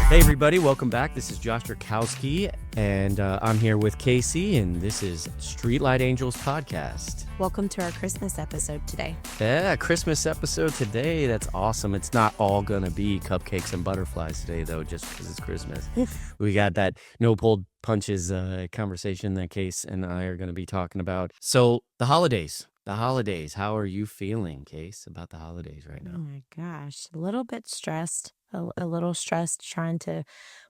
Hey everybody, welcome back. This is Josh Yirkovsky, and I'm here with Kasey, and this is Streetlight Angels Podcast. Welcome to our Christmas episode today. Yeah, Christmas episode today. That's awesome. It's not all going to be cupcakes and butterflies today, though, just because it's Christmas. We got that no pulled punches conversation that Kasey and I are going to be talking about. So the holidays. How are you feeling, Kasey, about the holidays right now? Oh my gosh, a little bit stressed. A little stressed trying to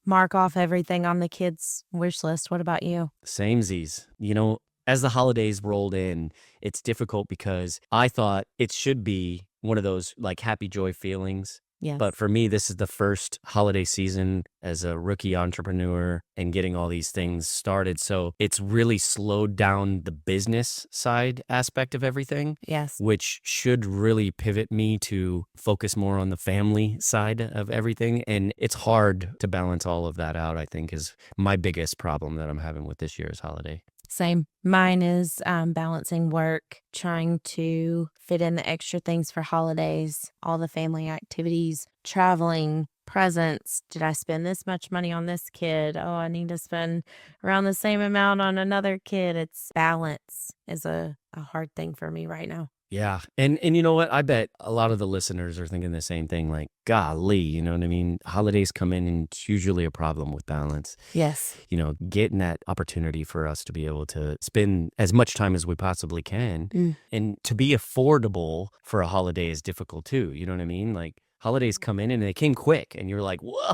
mark off everything on the kids' wish list. What about you? Samesies. You know, as the holidays rolled in, it's difficult because I thought it should be one of those like happy joy feelings. Yes. But for me, this is the first holiday season as a rookie entrepreneur and getting all these things started. So it's really slowed down the business side aspect of everything. Yes. Which should really pivot me to focus more on the family side of everything. And it's hard to balance all of that out, I think, is my biggest problem that I'm having with this year's holiday. Same. Mine is balancing work, trying to fit in the extra things for holidays, all the family activities, traveling, presents. Did I spend this much money on this kid? Oh, I need to spend around the same amount on another kid. It's balance is a hard thing for me right now. Yeah. And you know what? I bet a lot of the listeners are thinking the same thing, like, golly, you know what I mean? Holidays come in and it's usually a problem with balance. Yes. You know, getting that opportunity for us to be able to spend as much time as we possibly can and to be affordable for a holiday is difficult too. You know what I mean? Like holidays come in and they came quick and you're like, whoa.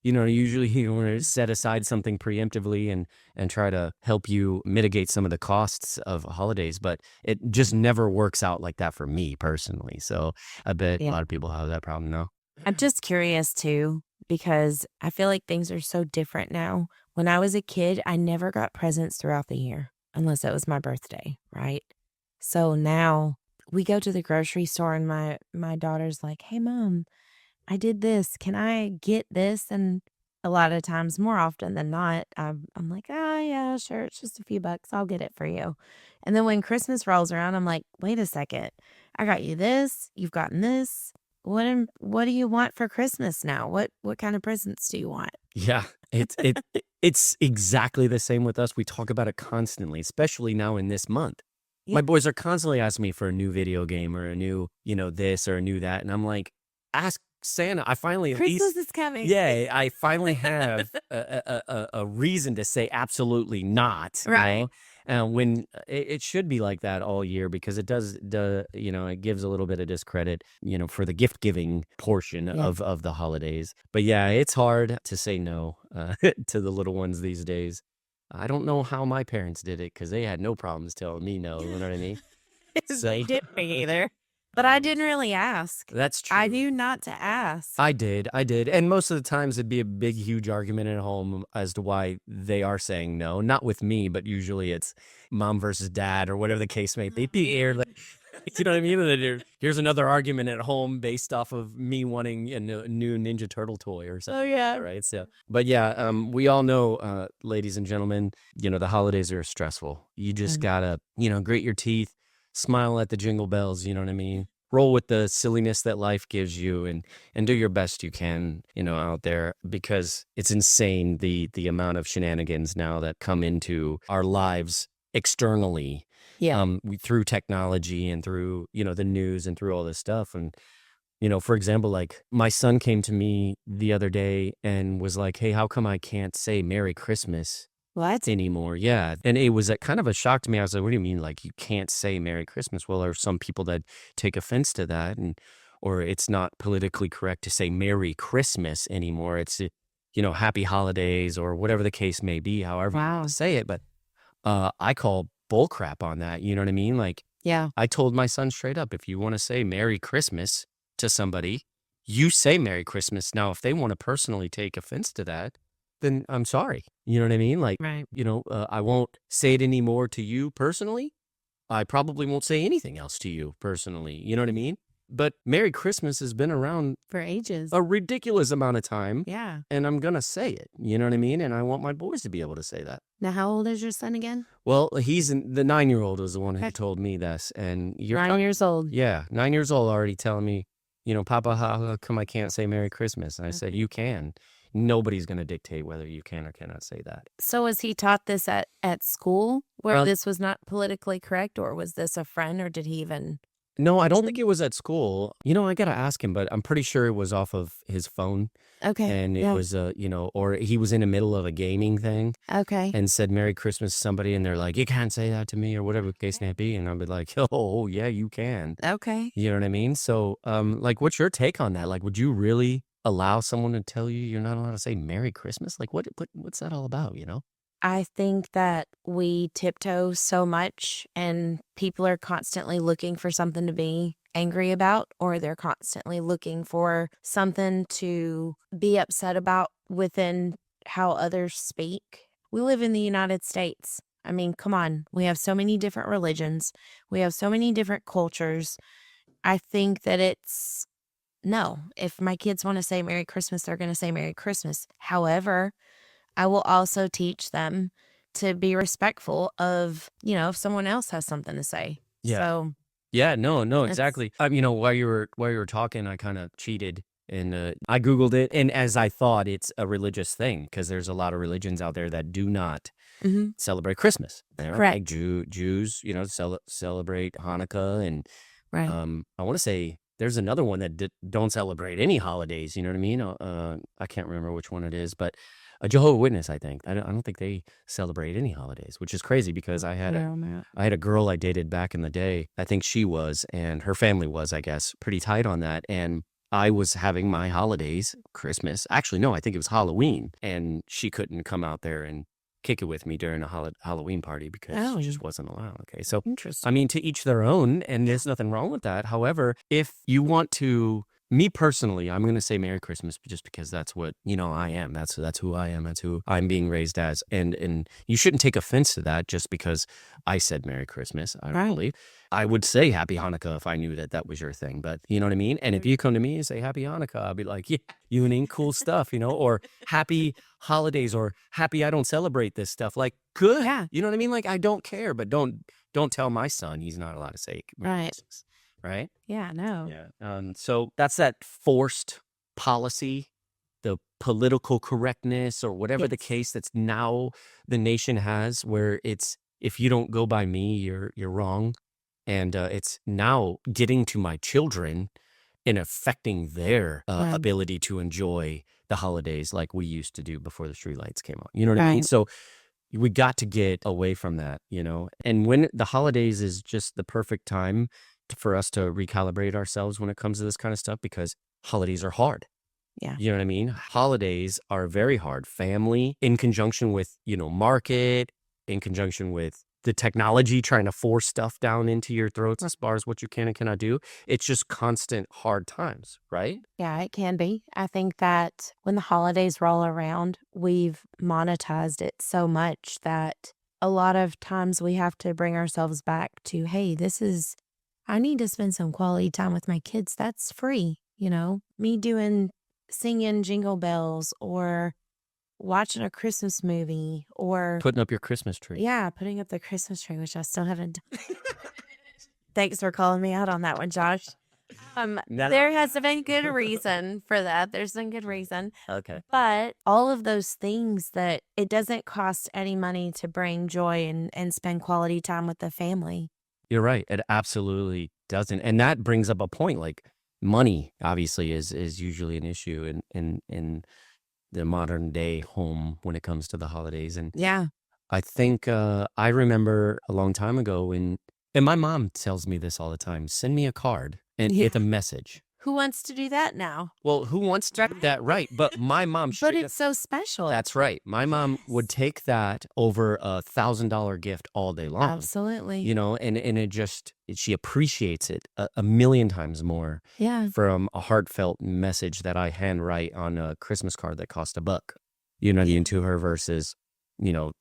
You know, usually you want to set aside something preemptively and try to help you mitigate some of the costs of holidays, but it just never works out like that for me personally. So I bet a lot of people have that problem now. I'm just curious too, because I feel like things are so different now. When I was a kid, I never got presents throughout the year unless it was my birthday, right? So now we go to the grocery store and my daughter's like, hey, Mom, I did this. Can I get this? And a lot of times, more often than not, I'm like, oh, yeah, sure. It's just a few bucks. I'll get it for you. And then when Christmas rolls around, I'm like, wait a second. I got you this. You've gotten this. What do you want for Christmas now? What kind of presents do you want? Yeah, it's exactly the same with us. We talk about it constantly, especially now in this month. Yeah. My boys are constantly asking me for a new video game or a new, this or a new that. And I'm like, ask Santa. I finally Christmas is coming. Yeah, I finally have a reason to say absolutely not. Right. When it should be like that all year because it does, it gives a little bit of discredit, for the gift giving portion of the holidays. But yeah, it's hard to say no to the little ones these days. I don't know how my parents did it because they had no problems telling me no. You know what I mean? They didn't me either. But I didn't really ask. That's true. I knew not to ask. I did. And most of the times it'd be a big, huge argument at home as to why they are saying no. Not with me, but usually it's mom versus dad or whatever the case may be. You know what I mean? And then here's another argument at home based off of me wanting a new Ninja Turtle toy or something. Oh, yeah. Right. So, but yeah, we all know, ladies and gentlemen, the holidays are stressful. You just gotta, grit your teeth. Smile at the jingle bells, you know what I mean? Roll with the silliness that life gives you and do your best you can, out there because it's insane the amount of shenanigans now that come into our lives externally. Yeah. Through technology and through, the news and through all this stuff. And, for example, like my son came to me the other day and was like, hey, how come I can't say Merry Christmas anymore? Yeah. And it was kind of a shock to me. I was like, what do you mean? Like you can't say Merry Christmas? Well, there are some people that take offense to that or it's not politically correct to say Merry Christmas anymore. It's, Happy Holidays or whatever the case may be, however you want to say it. But I call bullcrap on that. You know what I mean? Like, yeah, I told my son straight up, if you want to say Merry Christmas to somebody, you say Merry Christmas. Now, if they want to personally take offense to that, then I'm sorry. You know what I mean? Like, right. I won't say it anymore to you personally. I probably won't say anything else to you personally. You know what I mean? But Merry Christmas has been around for ages, a ridiculous amount of time. Yeah. And I'm going to say it. You know what I mean? And I want my boys to be able to say that. Now, how old is your son again? Well, the 9-year-old was the one who told me this. And you're 9 years old. Yeah. 9 years old already telling me, Papa, how come I can't say Merry Christmas? And I said, you can. nobody's going to dictate whether you can or cannot say that. So was he taught this at school where Well, this was not politically correct, or was this a friend, or did he even? no, I don't think it was at school. I got to ask him, but I'm pretty sure it was off of his phone. Okay. And it Yeah. was, or he was in the middle of a gaming thing Okay. and said Merry Christmas to somebody, and they're like, you can't say that to me, or whatever the case may be. And I'll be like, oh, yeah, you can. Okay. You know what I mean? So, like, what's your take on that? Like, would you really allow someone to tell you you're not allowed to say Merry Christmas? Like, what's that all about, I think that we tiptoe so much, and people are constantly looking for something to be angry about, or they're constantly looking for something to be upset about within how others speak. We live in the United States. I mean, come on. We have so many different religions. We have so many different cultures. I think that no, if my kids want to say Merry Christmas, they're going to say Merry Christmas. However, I will also teach them to be respectful of, if someone else has something to say. Yeah. So Yeah, no, it's, exactly. While you were talking, I kind of cheated and I Googled it. And as I thought, it's a religious thing because there's a lot of religions out there that do not mhm, celebrate Christmas. correct. Like Jews, celebrate Hanukkah. And Right. I want to say there's another one that don't celebrate any holidays. You know what I mean? I can't remember which one it is, but a Jehovah's Witness, I think. I don't think they celebrate any holidays, which is crazy because I had a girl I dated back in the day. I think she was, and her family was, I guess, pretty tight on that. And I was having my holidays, Christmas. Actually, no, I think it was Halloween, and she couldn't come out there and kick it with me during a Halloween party because she just wasn't allowed. Okay, so Interesting. I mean, to each their own, and there's nothing wrong with that. However, if you want to, me personally, I'm going to say Merry Christmas just because that's what, I am. That's who I am. That's who I'm being raised as. And you shouldn't take offense to that just because I said Merry Christmas. I don't believe. I would say Happy Hanukkah if I knew that was your thing. But you know what I mean? And if you come to me and say Happy Hanukkah, I'll be like, yeah, you ain't cool stuff, or Happy Holidays, or Happy I don't celebrate this stuff. Like, good. Yeah. You know what I mean? Like, I don't care, but don't tell my son he's not allowed to say Merry Right. Christmas. Right? Yeah, no. Yeah. So that's that forced policy, the political correctness, or whatever the Yes. case that's now the nation has, where it's, if you don't go by me, you're wrong. And it's now getting to my children and affecting their Right. ability to enjoy the holidays like we used to do before the streetlights came out. You know what I mean? Right. So we got to get away from that, and when the holidays is just the perfect time for us to recalibrate ourselves when it comes to this kind of stuff, because holidays are hard. Yeah. You know what I mean? Holidays are very hard. Family, in conjunction with, market, in conjunction with the technology trying to force stuff down into your throats as far as what you can and cannot do. It's just constant hard times, right? Yeah, it can be. I think that when the holidays roll around, we've monetized it so much that a lot of times we have to bring ourselves back to, hey, I need to spend some quality time with my kids. That's free. Me singing Jingle Bells, or watching a Christmas movie, or Putting up your Christmas tree. yeah, putting up the Christmas tree, which I still haven't done. Thanks for calling me out on that one, Josh. There has been good reason for that. There's been good reason. Okay. But all of those things that it doesn't cost any money to bring joy and spend quality time with the family. You're right. It absolutely doesn't. And that brings up a point. Like, money obviously is usually an issue in the modern day home when it comes to the holidays. And Yeah. I think I remember a long time ago and my mom tells me this all the time, send me a card and Yeah. with a message. Who wants to do that now? Well, who wants to do that? Right. But my mom, But it's so special. that's right. My mom would take that over $1,000 gift all day long. Absolutely. And it just, she appreciates it a million times more Yeah. from a heartfelt message that I handwrite on a Christmas card that cost $1. You know what I mean, to her versus,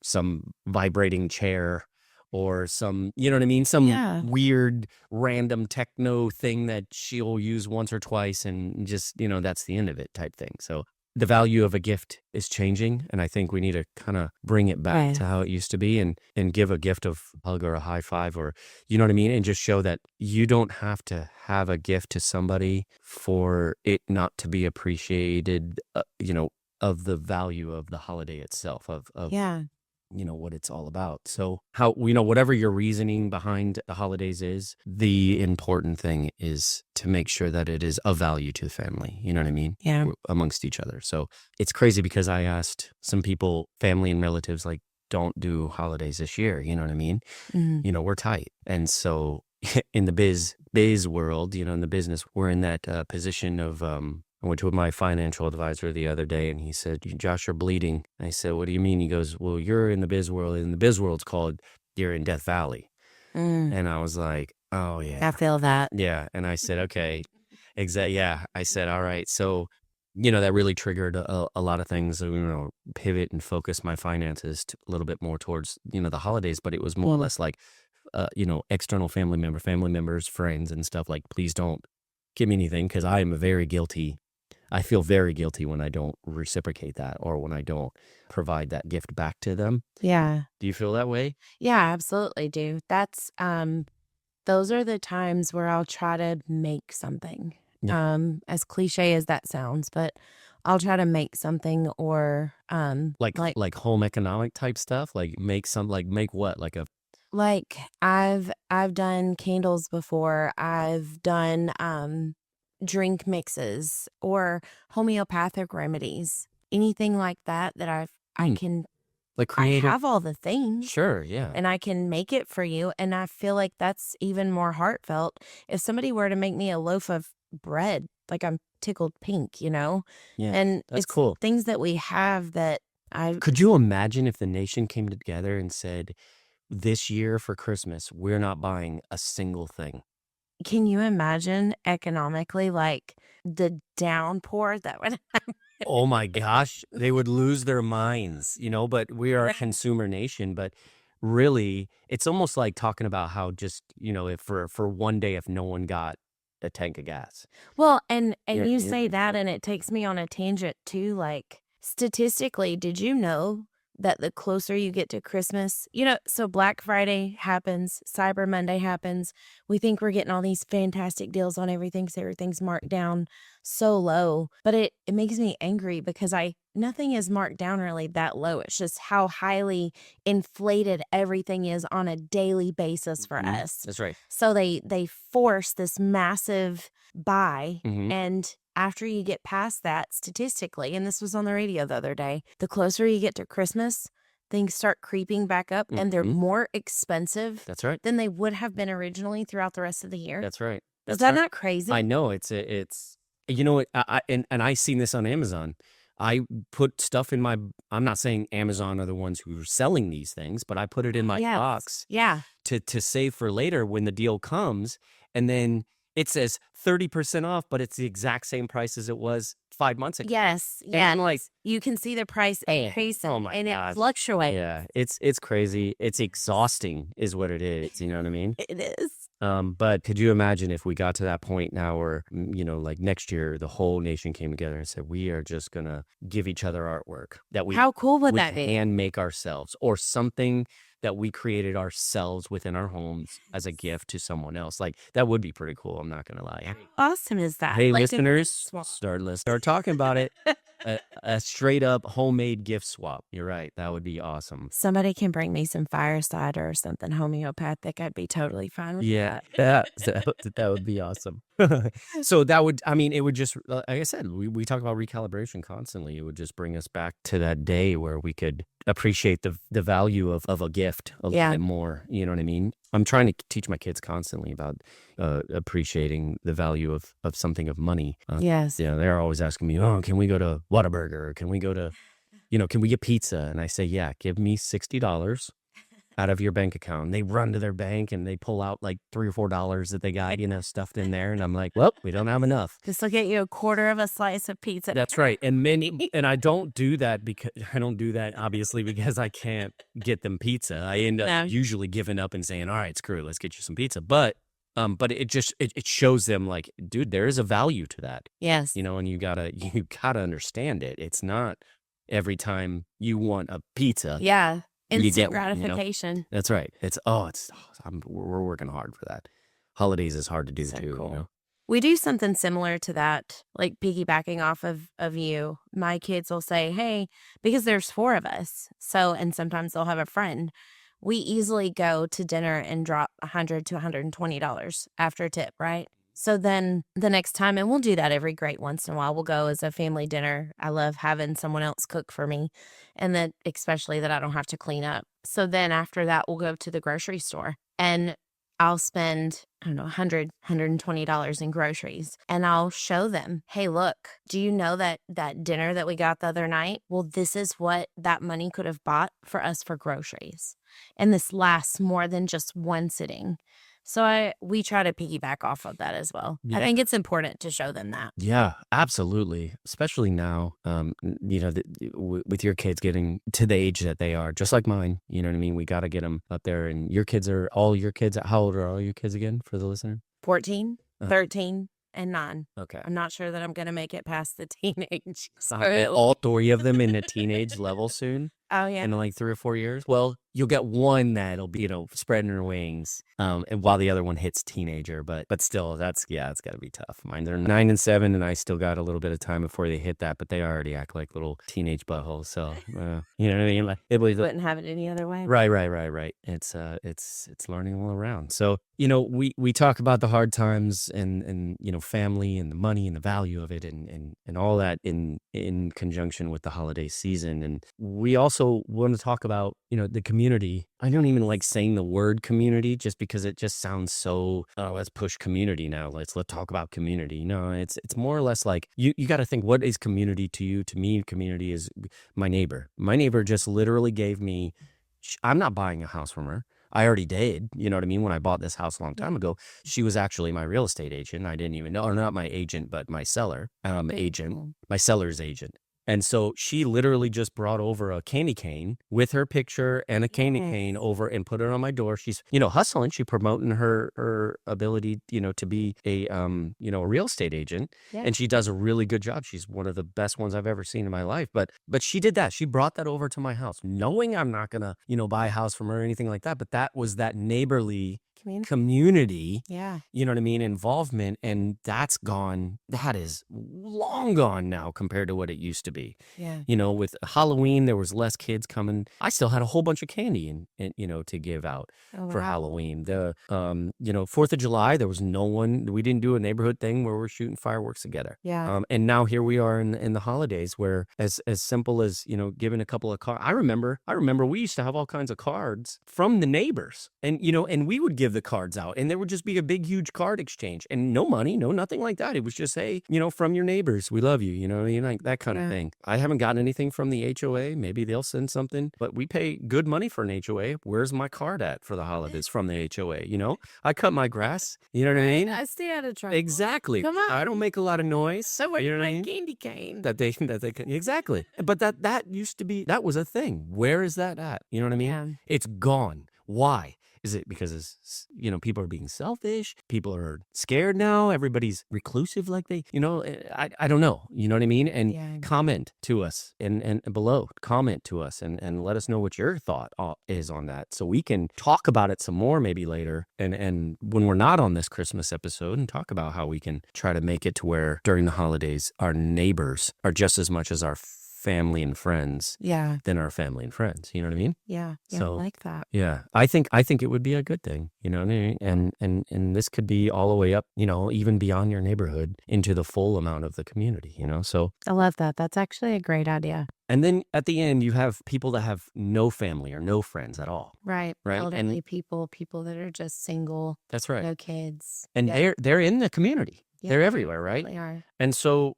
some vibrating chair or some, you know what I mean? Some Yeah. weird random techno thing that she'll use once or twice and just, that's the end of it type thing. So the value of a gift is changing. And I think we need to kind of bring it back Right. to how it used to be and give a gift of a hug or a high five, or, you know what I mean? And just show that you don't have to have a gift to somebody for it not to be appreciated, of the value of the holiday itself, of Yeah. what it's all about. So how, whatever your reasoning behind the holidays is, the important thing is to make sure that it is of value to the family. You know what I mean? Yeah. Amongst each other. So it's crazy because I asked some people, family and relatives, like, don't do holidays this year. You know what I mean? Mhm. We're tight. And so in the biz world, in the business, we're in that position of, I went to my financial advisor the other day and he said, Josh, you're bleeding. I said, what do you mean? He goes, well, you're in the biz world. And the biz world's called, you're in Death Valley. Mm. And I was like, oh, I yeah. feel that. Yeah. And I said, okay, exactly. Yeah. I said, all right. So, that really triggered a lot of things, pivot and focus my finances a little bit more towards, the holidays. But it was more or less like, external family members, friends and stuff, like, please don't give me anything, because I am very guilty. I feel very guilty when I don't reciprocate that or when I don't provide that gift back to them. Yeah. Do you feel that way? Yeah, I absolutely do. That's those are the times where I'll try to make something. Yeah. As cliche as that sounds, but I'll try to make something or Like home economic type stuff, like make what, like I've done candles before. I've done drink mixes or homeopathic remedies. Anything like that I can like I creative. have all the things. Sure, yeah. And I can make it for you. And I feel like that's even more heartfelt. If somebody were to make me a loaf of bread, like I'm tickled pink, Yeah, and that's it's cool. things that we have that Could you imagine if the nation came together and said, this year for Christmas, we're not buying a single thing? can you imagine economically, like the downpour that would happen? Oh my gosh, they would lose their minds, but we are a consumer nation. But really, it's almost like talking about how just, if for one day, if no one got a tank of gas. Well, and you Yeah. say that, and it takes me on a tangent too. Like statistically, did you know that the closer you get to Christmas, so Black Friday happens, Cyber Monday happens. We think we're getting all these fantastic deals on everything because everything's marked down so low. But it makes me angry because nothing is marked down really that low. It's just how highly inflated everything is on a daily basis for us. That's right. So they force this massive buy, Mhm. and after you get past that, statistically, and this was on the radio the other day, the closer you get to Christmas, things start creeping back up and they're more expensive That's right. than they would have been originally throughout the rest of the year. That's right. Is That's that right. not crazy? I know it's what and I seen this on Amazon. I put stuff in I'm not saying Amazon are the ones who are selling these things, but I put it in my Yes. box Yeah. to save for later when the deal comes, and then it says 30% off, but it's the exact same price as it was 5 months ago. Yes. And I'm like, You can see the price increase oh my and gosh. it fluctuates. Yeah, it's crazy. It's exhausting is what it is. You know what I mean? It is. But could you imagine if we got to that point now where, like next year, the whole nation came together and said, we are just going to give each other artwork that How cool would we that be? hand make ourselves, or something that we created ourselves within our homes as a gift to someone else. Like, that would be pretty cool. I'm not going to lie. How awesome is that? Hey, Like to listeners, let's start talking about it. A straight up homemade gift swap. You're right. That would be awesome. Somebody can bring me some fire cider or something homeopathic. I'd be totally fine with Yeah, that. that would be awesome. So it would just, like I said, we talk about recalibration constantly. It would just bring us back to that day where we could appreciate the value of a gift a little bit more. You know what I mean? I'm trying to teach my kids constantly about appreciating the value of something, of money. Yes. Yeah, they're always asking me, oh, can we go to Whataburger? Or can we go to, can we get pizza? And I say, yeah, give me $60 out of your bank account. And they run to their bank and they pull out like $3 or $4 that they got, stuffed in there. And I'm like, well, we don't have enough. This will get you a quarter of a slice of pizza. That's right. And I don't do that obviously because I can't get them pizza. I end up usually giving up and saying, all right, screw it, let's get you some pizza. But it shows them, like, dude, there is a value to that. Yes. And you gotta understand it. It's not every time you want a pizza. Yeah. You Instant get gratification. That's right. We're working hard for that. Holidays is hard to do So too. cool. We do something similar to that, like piggybacking off of you. My kids will say, "Hey," because there's 4 of us. So, and sometimes they'll have a friend. We easily go to dinner and drop $100 to $120 after tip, right? So then the next time, and we'll do that every great once in a while, we'll go as a family dinner. I love having someone else cook for me, and then especially that I don't have to clean up. So then after that, we'll go to the grocery store, and I'll spend, I don't know, $120 in groceries, and I'll show them, "Hey, look, do you know that dinner that we got the other night? Well, this is what that money could have bought for us for groceries. And this lasts more than just one sitting." So we try to piggyback off of that as well. I Yeah. think it's important to show them that. Yeah, absolutely. Especially now, with your kids getting to the age that they are, just like mine. You know what I mean? We got to get them up there. And your kids are all your kids. How old are all your kids again for the listener? 14, Uh, 13, and 9. Okay. I'm not sure that I'm going to make it past the teenage. All 3 of them in the teenage level soon. Oh, yeah. In like 3 or 4 years. Well, you'll get one that'll be, spreading her wings, and while the other one hits teenager. But still, it's got to be tough. Mine, they're 9 and 7, and I still got a little bit of time before they hit that. But they already act like little teenage buttholes. So you know what I mean? Like Wouldn't have it any other way. Right. It's learning all around. So we talk about the hard times and family and the money and the value of it and all that in conjunction with the holiday season. And we also want to talk about the community. I don't even like saying the word community just because it just sounds so, oh, let's push community now. Let's talk about community. No, it's more or less like you got to think, what is community to you? To me, community is my neighbor. My neighbor just literally gave me, I'm not buying a house from her. I already did. You know what I mean? When I bought this house a long time ago, she was actually my real estate agent. I didn't even know, or not my agent, but my seller agent, my seller's agent. And so she literally just brought over a candy cane with her picture and a candy cane over and put it on my door. She's, hustling. She's promoting her ability, to be a real estate agent. Yeah. And she does a really good job. She's one of the best ones I've ever seen in my life. But she did that. She brought that over to my house, knowing I'm not gonna, buy a house from her or anything like that. But that was that neighborly community, Yeah. you know what I mean, involvement, and that's gone. That is long gone now compared to what it used to be. Yeah. With Halloween, there was less kids coming. I still had a whole bunch of candy and to give out for Halloween. The 4th of July, there was no one. We didn't do a neighborhood thing where we're shooting fireworks together. Yeah. And now here we are in the holidays, where as simple as giving a couple of cards. I remember we used to have all kinds of cards from the neighbors, and and we would give the cards out, and there would just be a big huge card exchange, and no money, no nothing like that. It was just, hey, from your neighbors, we love you, like that kind of thing. I haven't gotten anything from the HOA. Maybe they'll send something, but we pay good money for an HOA. Where's my card at for the holidays from the HOA? I cut my grass. You know what I mean? I stay out of trouble. Exactly. Come on. I don't make a lot of noise. So what? You know what I mean? Candy cane. That they exactly. But that used to be, that was a thing. Where is that at? You know what I mean? Yeah. It's gone. Why? Is it because people are being selfish? People are scared now. Everybody's reclusive, like they, I don't know. You know what I mean? And comment to us and below. Comment to us and let us know what your thought is on that, so we can talk about it some more maybe later. And when we're not on this Christmas episode, and talk about how we can try to make it to where during the holidays our neighbors are just as much as our family and friends than our family and friends. You know what I mean? Yeah. So, I like that. Yeah. I think it would be a good thing, you know what I mean? And this could be all the way up, even beyond your neighborhood into the full amount of the community, So I love that. That's actually a great idea. and then at the end you have people that have no family or no friends at all. Right. Right. Elderly people that are just single, That's right. no kids. And they're in the community. Yeah. They're everywhere, right? They are. And so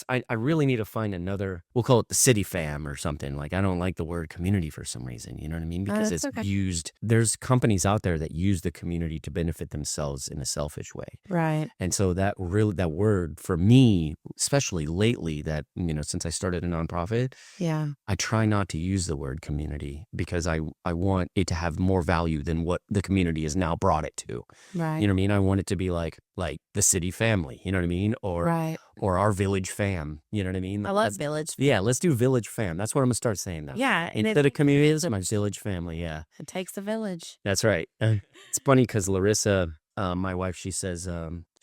I really need to find another, we'll call it the city fam or something. Like, I don't like the word community for some reason, you know what I mean? Because that's it's okay. used, there's companies out there that use the community to benefit themselves in a selfish way. Right. And so that word for me, especially lately, that, since I started a nonprofit, Yeah. I try not to use the word community because I want it to have more value than what the community has now brought it to. Right. You know what I mean? I want it to be like the city family, you know what I mean? Or Right. or our village fam, you know what I mean? I love village. Yeah, let's do village fam. That's what I'm gonna start saying now. Yeah. And Instead of community, it's my village family. Yeah, it takes a village. that's right. It's funny because Larissa, my wife, she says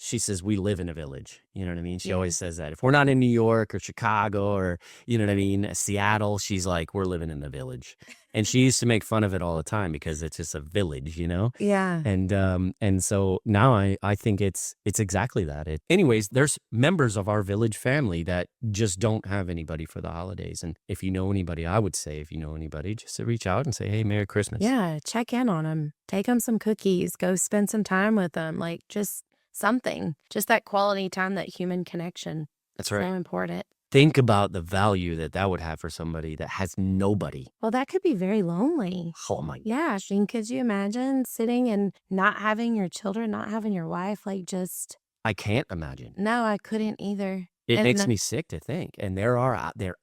she says, we live in a village. You know what I mean? She always says that. If we're not in New York or Chicago or, you know what I mean, Seattle, she's like, we're living in the village. And she used to make fun of it all the time because it's just a village, you know? Yeah. And so now I think it's exactly that. Anyways, there's members of our village family that just don't have anybody for the holidays. And if you know anybody, I would say, if you know anybody, just to reach out and say, hey, Merry Christmas. Yeah, check in on them. Take them some cookies. Go spend some time with them. Like, just something. Just that quality time, that human connection. That's right. So important. Think about the value that would have for somebody that has nobody. Well, that could be very lonely. Oh my. Yeah, Shane, could you imagine sitting and not having your children, not having your wife, like just... I can't imagine. No, I couldn't either. It makes me sick to think. And they're out there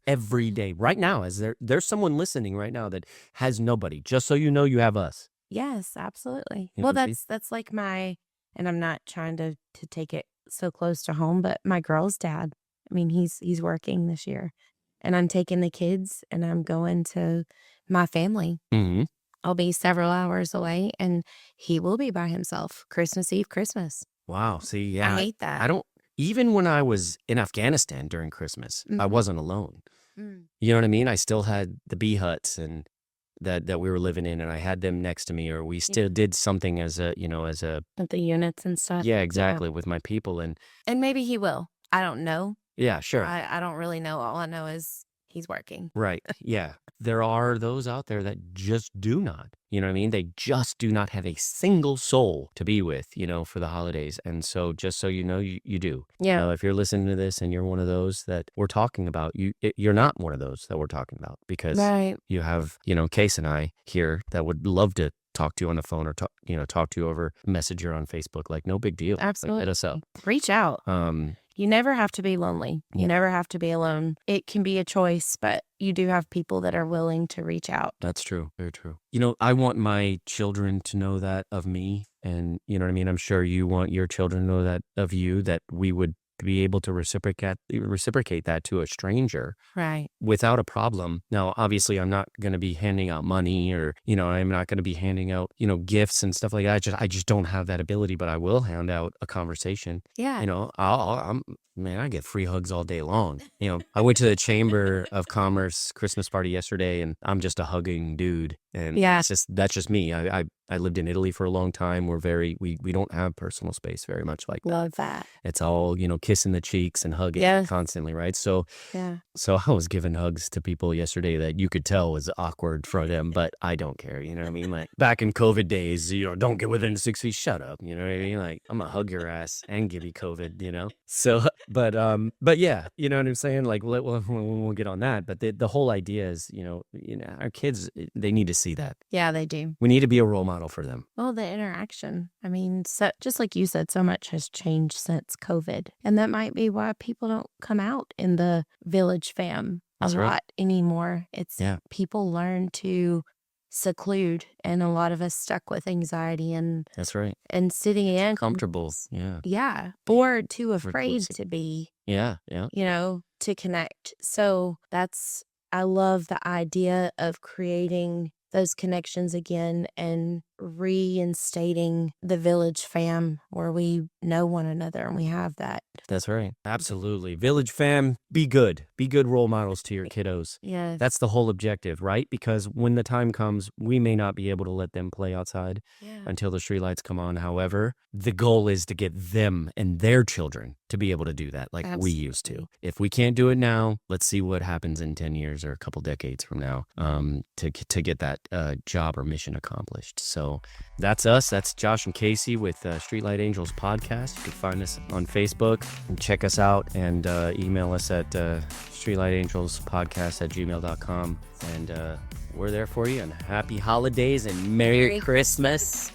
every day. Right now, there's someone listening right now that has nobody. Just so you know, you have us. Yes, absolutely. You Well, know, that's like my, and I'm not trying to take it so close to home, but my girl's dad. I mean, he's working this year, and I'm taking the kids and I'm going to my family. Mm-hmm. I'll be several hours away, and he will be by himself Christmas Eve, Christmas. Wow. See, yeah. I hate that. I don't, even when I was in Afghanistan during Christmas, I wasn't alone. Mm. You know what I mean? I still had the bee huts and that we were living in, and I had them next to me, or we still did something as a With the units and stuff. yeah, exactly, with my people. And maybe he will. I don't know. yeah, sure. I don't really know. All I know is he's working. Right. Yeah. There are those out there that just do not, you know what I mean? They just do not have a single soul to be with, for the holidays. And so just so you know, you do. Yeah. If you're listening to this and you're one of those that we're talking about, you're not one of those that we're talking about, because Right. you have, Kasey and I here that would love to talk to you on the phone or talk to you over Messenger on Facebook. Like, no big deal. Absolutely. Like, hit us up. Reach out. You never have to be lonely. You Yeah. never have to be alone. It can be a choice, but you do have people that are willing to reach out. That's true. Very true. I want my children to know that of me. And you know what I mean? I'm sure you want your children to know that of you, that we would be able to reciprocate that to a stranger Right. without a problem. Now, obviously, I'm not going to be handing out money, or, I'm not going to be handing out, gifts and stuff like that. I just don't have that ability, but I will hand out a conversation. Yeah. I get free hugs all day long. I went to the Chamber of Commerce Christmas party yesterday, and I'm just a hugging dude. And Yeah. that's just me. I lived in Italy for a long time. We don't have personal space very much like that. Love that. It's all, kissing the cheeks and hugging Yeah. constantly, right? So Yeah. I was giving hugs to people yesterday that you could tell was awkward for them, but I don't care. You know what I mean? Like, back in COVID days, don't get within 6 feet, shut up. You know what I mean? Like, I'm gonna hug your ass and give you COVID, So, but yeah, you know what I'm saying? Like, we'll get on that. But the whole idea is, our kids, they need to see that. Yeah, they do. We need to be a role model for them. Well, the interaction. I mean, so just like you said, so much has changed since COVID. And that might be why people don't come out in the village fam That's a right. lot anymore. It's Yeah. people learn to seclude, and a lot of us stuck with anxiety and That's right. sitting in. Comfortable. Yeah. Yeah. Or too afraid Reclusive. to be, Yeah. Yeah. to connect. So I love the idea of creating those connections again and reinstating the village fam where we know one another and we have that. That's right. Absolutely. Village fam, be good. Be good role models to your kiddos. Yeah. That's the whole objective, right? Because when the time comes, we may not be able to let them play outside until the streetlights come on. However, the goal is to get them and their children to be able to do that like we used to. If we can't do it now, let's see what happens in 10 years or a couple decades from now to get that job or mission accomplished. So that's us. That's Josh and Kasey with Streetlight Angels Podcast. You can find us on Facebook and check us out, and email us at streetlightangelspodcast@gmail.com. And we're there for you. And happy holidays and Merry Christmas.